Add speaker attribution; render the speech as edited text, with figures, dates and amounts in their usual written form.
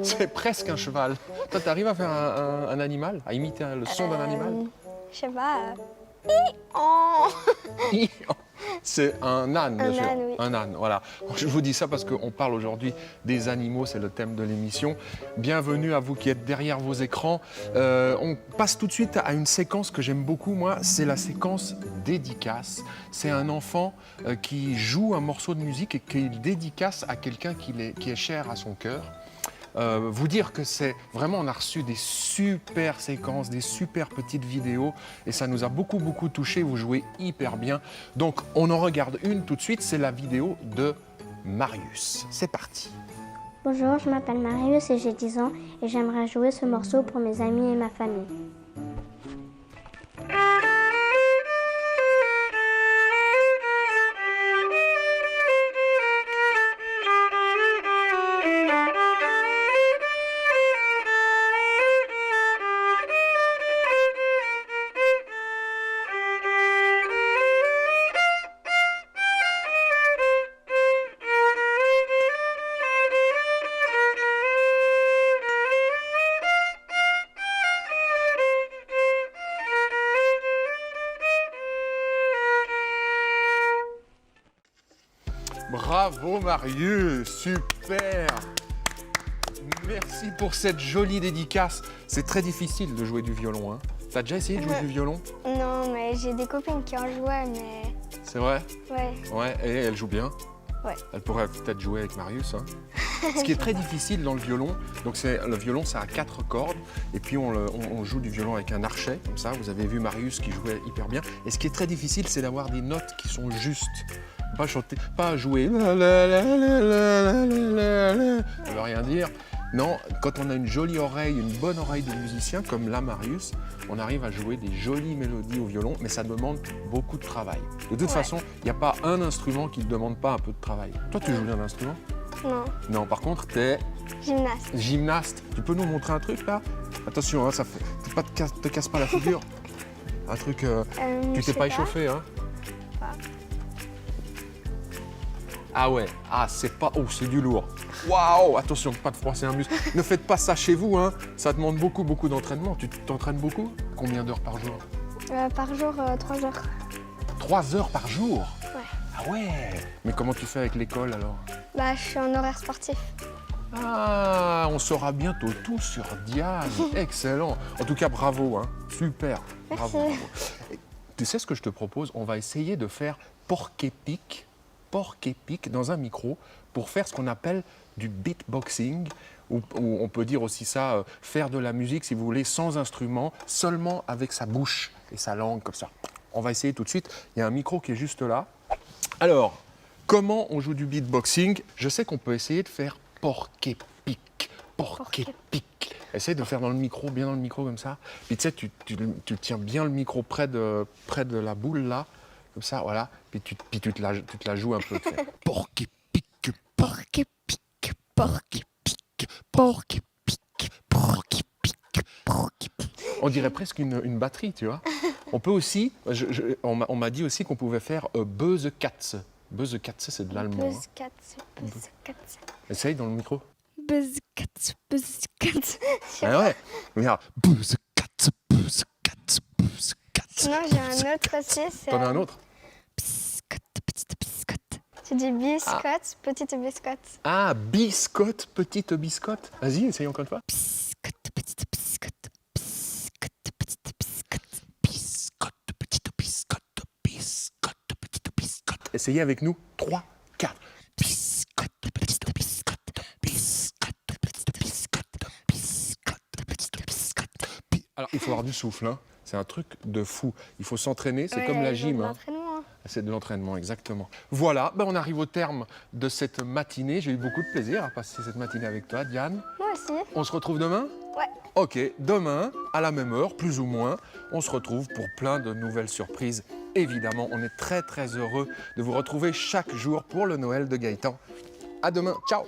Speaker 1: C'est presque un cheval. Toi, tu arrives à faire un animal, à imiter le son d'un animal?
Speaker 2: Je sais pas. Oh.
Speaker 1: C'est un âne, bien sûr.
Speaker 2: âne, oui.
Speaker 1: Un âne, voilà. Je vous dis ça parce qu'on parle aujourd'hui des animaux, c'est le thème de l'émission. Bienvenue à vous qui êtes derrière vos écrans. On passe tout de suite à une séquence que j'aime beaucoup, moi, c'est la séquence dédicace. C'est un enfant qui joue un morceau de musique et qu'il dédicace à quelqu'un qui est cher à son cœur. Vous dire que c'est vraiment, on a reçu des super séquences, des super petites vidéos et ça nous a beaucoup touché, vous jouez hyper bien. Donc on en regarde une tout de suite, c'est la vidéo de Marius. C'est parti.
Speaker 3: Bonjour, je m'appelle Marius et j'ai 10 ans et j'aimerais jouer ce morceau pour mes amis et ma famille.
Speaker 1: Bravo Marius, super. Merci pour cette jolie dédicace. C'est très difficile de jouer du violon, hein. T'as déjà essayé de jouer du violon?
Speaker 2: Non, mais j'ai des copines qui en jouaient, mais...
Speaker 1: C'est vrai?
Speaker 2: Ouais.
Speaker 1: Ouais, et elle joue bien?
Speaker 2: Ouais.
Speaker 1: Elle pourrait peut-être jouer avec Marius, hein. Ce qui est très difficile dans le violon, donc le violon, ça a 4 cordes, et puis on joue du violon avec un archet, comme ça. Vous avez vu Marius qui jouait hyper bien. Et ce qui est très difficile, c'est d'avoir des notes qui sont justes. Pas chanter, pas jouer. Ça veut rien dire. Non, quand on a une jolie oreille, une bonne oreille de musicien, comme là Marius, on arrive à jouer des jolies mélodies au violon, mais ça demande beaucoup de travail. De toute façon, il n'y a pas un instrument qui ne demande pas un peu de travail. Toi, tu joues d'un instrument?
Speaker 2: Non.
Speaker 1: Non, par contre, t'es
Speaker 2: Gymnaste.
Speaker 1: gymnaste. Tu peux nous montrer un truc là? Attention, hein, te casse pas la figure. Un truc, tu t'es pas échauffé, hein?
Speaker 2: Pas.
Speaker 1: Ah ouais, c'est pas, c'est du lourd. Waouh, attention, pas de froisser un muscle. Ne faites pas ça chez vous, hein. Ça demande beaucoup d'entraînement. Tu t'entraînes beaucoup? Combien d'heures par jour?
Speaker 2: Par jour, 3 heures.
Speaker 1: 3 heures par jour?
Speaker 2: Ouais.
Speaker 1: Ah ouais. Mais comment tu fais avec l'école alors?
Speaker 2: Bah, je suis en horaire sportif.
Speaker 1: Ah, on saura bientôt tout sur Diane. Excellent. En tout cas, bravo, hein. Super.
Speaker 2: Merci.
Speaker 1: Bravo. Tu sais ce que je te propose? On va essayer de faire porc-épic dans un micro pour faire ce qu'on appelle du beatboxing, ou on peut dire aussi ça, faire de la musique, si vous voulez, sans instrument, seulement avec sa bouche et sa langue, comme ça. On va essayer tout de suite. Il y a un micro qui est juste là. Alors, comment on joue du beatboxing? Je sais qu'on peut essayer de faire porc-épic. Essaye de faire dans le micro, bien dans le micro comme ça. Puis tu sais, tu tiens bien le micro près de la boule là, comme ça, voilà. Puis tu te la joues un peu. Porc-épic. On dirait presque une batterie, tu vois. On peut aussi, on m'a dit aussi qu'on pouvait faire Buzzkatz. Buzzkatz, c'est de l'allemand.
Speaker 2: Buzzkatz.
Speaker 1: Essaye dans le micro.
Speaker 2: Buzzkatz.
Speaker 1: Ah ouais. Regarde. Buzzkatz.
Speaker 2: Sinon, j'ai un autre aussi.
Speaker 1: T'en as un autre?
Speaker 2: Tu dis biscotte, petite biscotte.
Speaker 1: Ah, biscotte, petite biscotte. Vas-y, essaye encore une fois.
Speaker 3: Biscotte, petite biscotte. Biscotte, petite biscotte.
Speaker 1: Biscotte, petite biscotte. Biscotte, petite biscotte. Essayez avec nous. 3, 4. Biscotte, petite biscotte. Biscotte, petite biscotte. Biscotte, petite biscotte. Alors, il faut avoir du souffle, hein. C'est un truc de fou. Il faut s'entraîner, c'est comme la gym. Hein. C'est de l'entraînement, exactement. Voilà, on arrive au terme de cette matinée. J'ai eu beaucoup de plaisir à passer cette matinée avec toi, Diane.
Speaker 2: Moi aussi.
Speaker 1: On se retrouve demain?
Speaker 2: Ouais.
Speaker 1: Ok, demain, à la même heure, plus ou moins, on se retrouve pour plein de nouvelles surprises. Évidemment, on est très heureux de vous retrouver chaque jour pour le Noël de Gaëtan. À demain, ciao.